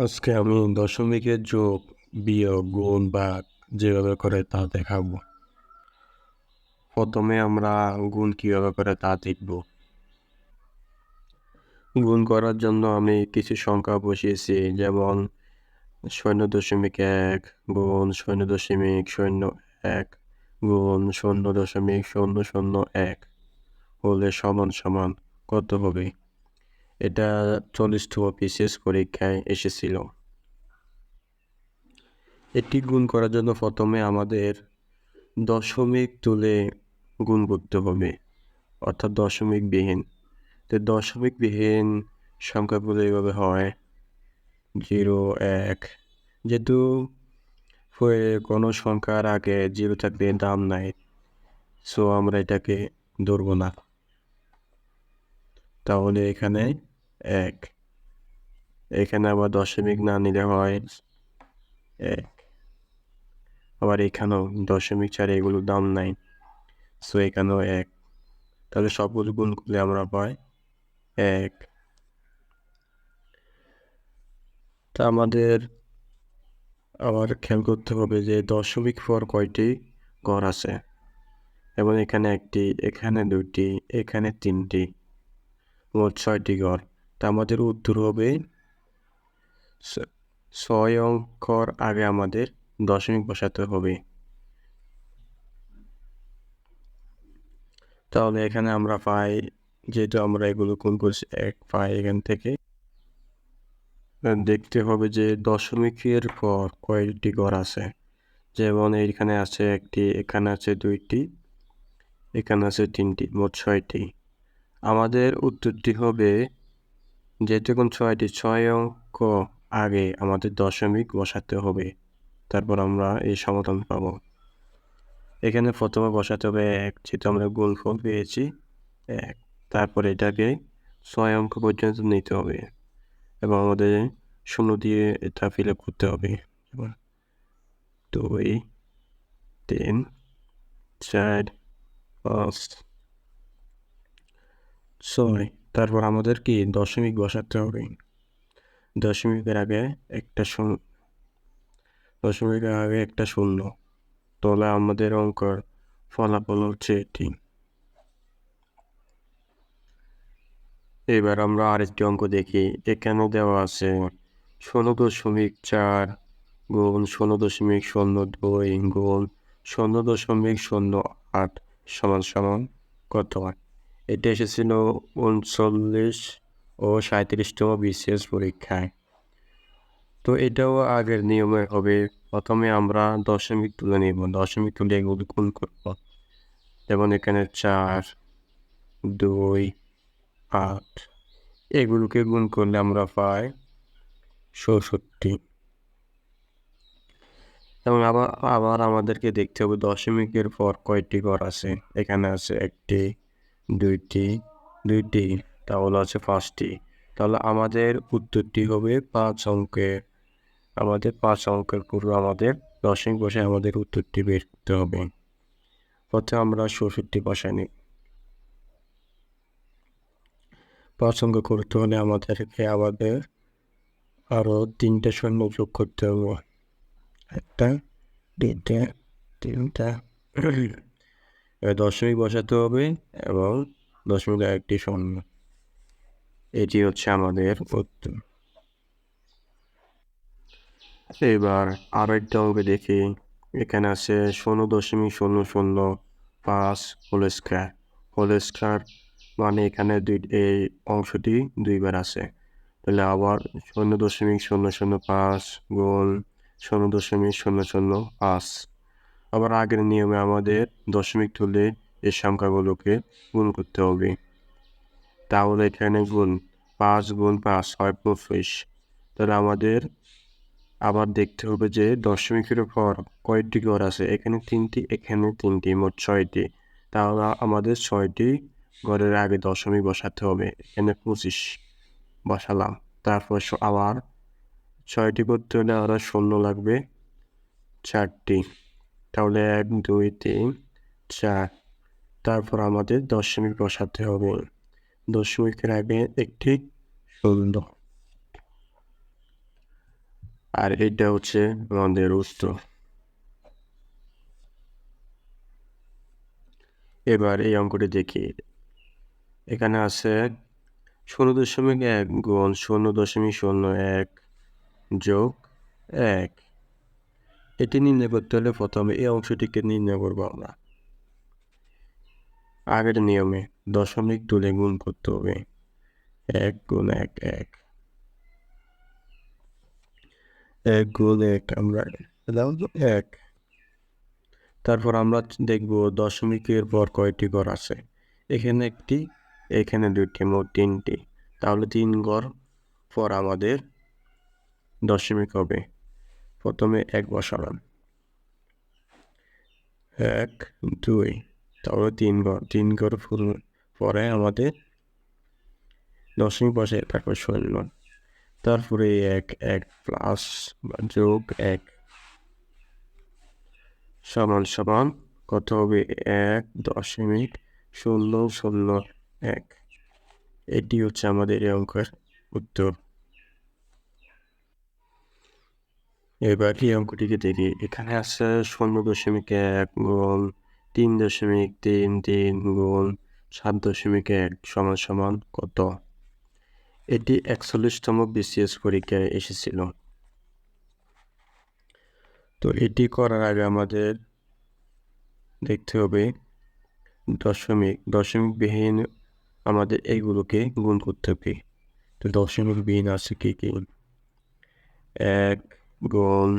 আজকে আমি দশমিকের যোগ, বিয়োগ, গুণ, ভাগ যেভাবে করে তা দেখাবো। প্রথমে আমরা গুণ কিভাবে করে তা দেখব। গুণ করার জন্য আমি কিছু সংখ্যা বসিয়েছি, যেমন 0.1 গুণ 0.01 গুণ 0.001 হলে সমান সমান কত হবে। এটা 40তম বিশেষ পরীক্ষায় এসেছিল। এটি গুণ করার জন্য প্রথমে আমাদের দশমিক তুলে গুণ করতে হবে, অর্থাৎ দশমিক বিহীন। তো দশমিক বিহীন সংখ্যাগুলো এইভাবে হয় 0, 1। যেহেতু কোনো সংখ্যার আগে 0 থাকলে দাম নাই, সো আমরা এটাকে ধরবো না। তাহলে এখানে 1, এখানে আবার দশমিক না নিলে হয় 1, আবার এখানেও দশমিক ছাড়া এগুলোর দাম নাই, সো এখানেও 1। তাহলে সবগুলো গুণ করলে আমরা পাই 1। তা আমাদের আবার খেয়াল করতে হবে যে দশমিক পর কয়টি ঘর আছে, এবং এখানে 1টি, এখানে 2টি, এখানে 3টি, মোট 6টি ঘর। তা আমাদের উত্তর হবে 6 অঙ্কর আগে আমাদের দশমিক বসাতে হবে। তাহলে এখানে আমরা পাই, যেহেতু আমরা এগুলো গুণ করছি, 1 পাই এখান থেকে। দেখতে হবে যে দশমিকের পর কয়টি ঘর আছে, যেমন এইখানে আছে 1টি, এখানে আছে 2টি, এখানে আছে 3টি, মোট 6টি। আমাদের উত্তরটি হবে, যেহেতু এখন 6টি, 6 অঙ্ক আগে আমাদের দশমিক বসাতে হবে, তারপর আমরা এই সমাধান পাব। এখানে প্রথমে বসাতে হবে 1, যেহেতু আমরা গুণফল পেয়েছি 1। তারপর এটাকে 6 অঙ্ক পর্যন্ত নিতে হবে, এবং আমাদের শূন্য দিয়ে এটা ফিল আপ করতে হবে। 2, 3, 4, 5, 6। তারপর আমাদের কি দশমিক বসাতে হবে। দশমিকের আগে একটা শূন্য, তাহলে আমাদের অঙ্কের ফলাফল হচ্ছে এটি। এবার আমরা আরেকটি অঙ্ক দেখি। এখানে দেওয়া আছে 16.4 গুণ 16.02 গুণ 0.08 সমান সমান কত হয়। এটা এসেছিল 39 ও 37তম বিশেষ পরীক্ষায়। তো এটাও আগের নিয়মে হবে। প্রথমে আমরা দশমিক তুলে নিব, দশমিক তুলে এগুলো গুণ করব। যেমন এখানে 4, 2, 8, এগুলোকে গুণ করলে আমরা পাই 64। এবং আবার আমাদেরকে দেখতে হবে দশমিকের পর কয়টি ঘর আছে। এখানে আছে 1টি, 2টি, তাহলে আছে 5টি। তাহলে আমাদের উত্তরটি হবে 5 অঙ্কের। আমাদের 5 অঙ্কের পূর্বে আমাদের দশমিক বসে আমাদের উত্তরটি বের করতে হবে। প্রথমে আমরা 64 বসাই নিই। 5 অঙ্ক করতে হলে আমাদেরকে আরো 3টে শূন্য যোগ করতে হবে। 1টা, 2টা, 3টা। দশমিক বসাতে হবে এবং দশমিক একটি শূন্য। এটি হচ্ছে আমাদের উত্তর। এবার আরো একটা অঙ্ক দেখি। এখানে আছে 0.005 হোল স্কয়ার, মানে এখানে এই অংশটি দুইবার আছে। তাহলে আবার 0.005 গুণ 0.005। আবার আগের নিয়মে আমাদের দশমিক তুলে এই সংখ্যাগুলোকে গুণ করতে হবে। তাহলে এখানে 5 গুণ 5 হয় 25। তাহলে আমাদের আবার দেখতে হবে যে দশমিকের পর কয়টি ঘর আছে। এখানে 3টি, এখানে 3টি, মোট 6টি। তাহলে আমাদের 6টি ঘরের আগে দশমিক বসাতে হবে। এখানে 25 বসালাম। তারপর আবার 6টি করতে হলে আরো শূন্য লাগবে 4টি। তাহলে 1, 2, 3, 4। তারপর আমাদের দশমিক বসাতে হবে। দশমিকের আগে একটি শূন্য। আর এটা হচ্ছে আমাদের উত্তর। এবার এই অঙ্কটি দেখি। এখানে আছে 0.1 গুণ 0.01 যোগ 1। এটি নির্ণয় করতে হলে প্রথমে এই অংশটিকে নির্ণয় করবো আমরা। আগের নিয়মে দশমিক তুলে গুণ করতে হবে। 1 গুণ 1 1, 1 গুণ 1 আমরা 1। তারপর আমরা দেখব দশমিকের পর কয়টি ঘর আছে। এখানে একটি, এখানে দুইটি, মোট 3টি। তাহলে 3 ঘর পর আমাদের দশমিক হবে। প্রথমে 1 বসালাম, 1 2, তাহলে 3 ঘর পরে আমাদের দশমিক বসে, তারপর 0, তারপরে 1 প্লাস বা যোগ 1 সমান সমান কত হবে? 1.001। এটি হচ্ছে আমাদের এই অঙ্কের উত্তর। এবার এই অঙ্কটিকে দেখি। এখানে আছে 0.1 গুণ 3.33 গুণ 7.1 সমান সমান কত? এটি 41তম BCS পরীক্ষায় এসেছিল। তো এটি করার আগে আমাদের দেখতে হবে দশমিকবিহীন আমাদের এইগুলোকে গুণ করতে হবে। তো দশমিকবিহীন আছে কি কি? 1 গুণ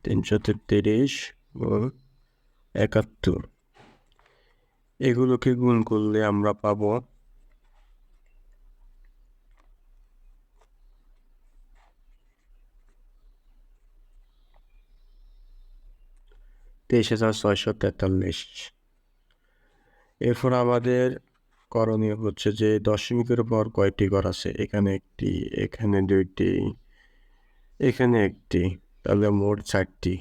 333 গুণ 71। এগুলোকে গুণ করলে আমরা পাবো 23,643। এরপর আমাদের করণীয় হচ্ছে যে দশমিকের পর কয়টি ঘর আছে। এখানে একটি, এখানে দুইটি, এখানে একটি, তাহলে মোট 4টি।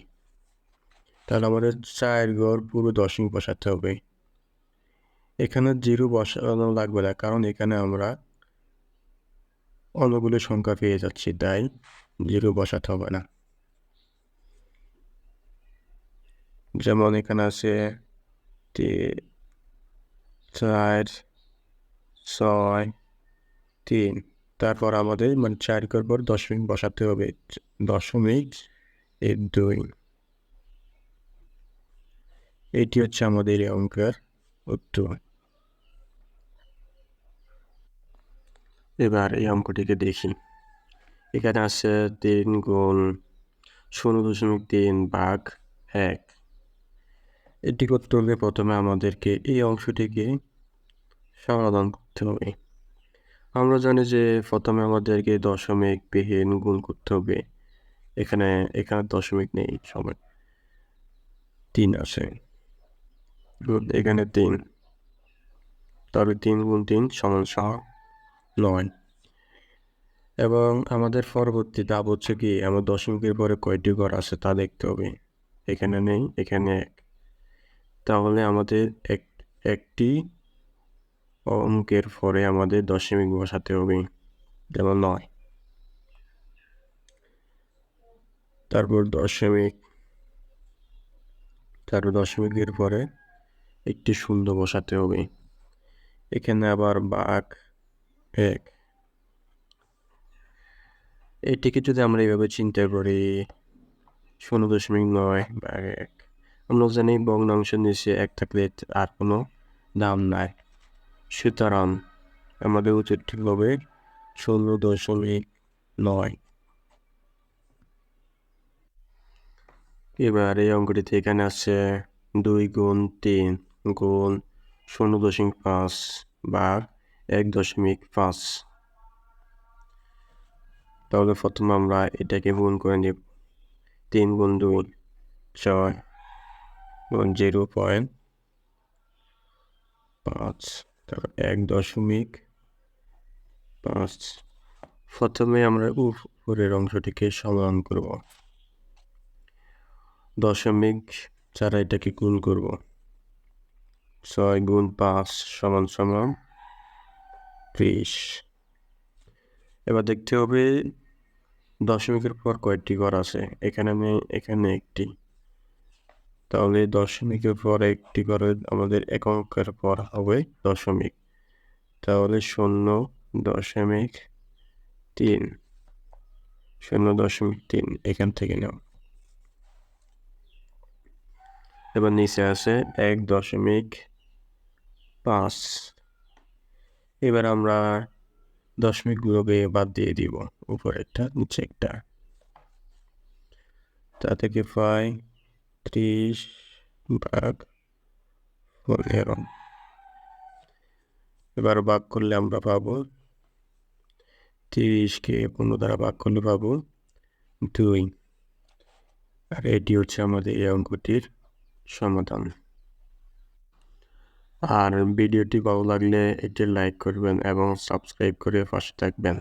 তাহলে আমাদের 4 ঘর পুরো দশমিক বসাতে হবে। এখানে 0 বসানো লাগবে না, কারণ এখানে আমরা অনেকগুলো সংখ্যা পেয়ে যাচ্ছি, তাই 0 বসাতে হবে না। যেমন এখানে আছে 4 6 3, তারপর আমাদের 4 ঘর পর দশমিক বসাতে হবে, 0.2। এটি হচ্ছে আমাদের এই অঙ্কের উত্তর। এবার এই অঙ্কটিকে দেখি। এখানে আছে 3 গুণ 0.3 ভাগ 1। এটি করতে হলে প্রথমে আমাদেরকে এই অংশটিকে সমাধান করতে হবে। আমরা জানি যে প্রথমে আমাদেরকে দশমিকবিহীন গুণ করতে হবে। এখানে দশমিক নেই, সময় 3 আছে, এখানে 3, তবে 3 গুণ 3 সমান 9। এবং আমাদের পরবর্তী ধাপ হচ্ছে কি, আমার দশমিকের পরে কয়টি ঘর আছে তা দেখতে হবে। এখানে নেই, এখানে 1। তাহলে আমাদের একটি অঙ্কের পরে আমাদের দশমিক বসাতে হবে, যেমন 9। তারপর দশমিকের পরে একটি শূন্য বসাতে হবে। এখানে আবার ভাগ 1। এটিকে যদি আমরা এইভাবে চিন্তা করি, 0.9 ভাগ 1। আমরা জানি ভগ্নাংশের নিচে 1 থাকলে আর কোনো দাম নাই, সুতরাং আমাদের উচিত ঠিক হবে 0.9। এবার এই অঙ্কটিতে এখানে আছে 2 গুণ 3 গুণ 0.5 ভাগ 1.5। তাহলে প্রথমে আমরা এটাকে গুণ করে নেব। 3 গুণ 2 6 গুণ 0.5, তারপর 1.5। প্রথমে আমরা উপরের অংশটিকে সমাধান করব, দশমিক ছাড়া এটাকে গুণ করব। 6 গুণ 5 সমান সমান 30। এবার দেখতে হবে দশমিকের পর কয়টি ঘর আছে। এখানে একটি, তাহলে দশমিকের পর একটি ঘরে আমাদের একক অঙ্কের পর হবে দশমিক, তাহলে 0.3, 0.3 এখান থেকে নাও। এবার নিচে আছে 1.5। এবার আমরা দশমিকগুলোকে বাদ দিয়ে দিব, উপরেরটা নিচে একটা, তা থেকে পাই 30/15। এবার ভাগ করলে আমরা পাবো 30কে 15 দ্বারা ভাগ করলে পাবো 2। আর এটি হচ্ছে আমাদের এই অঙ্কটির সমাধান। আর ভিডিওটি ভালো লাগলে এটি লাইক করবেন এবং সাবস্ক্রাইব করে পাশে থাকবেন।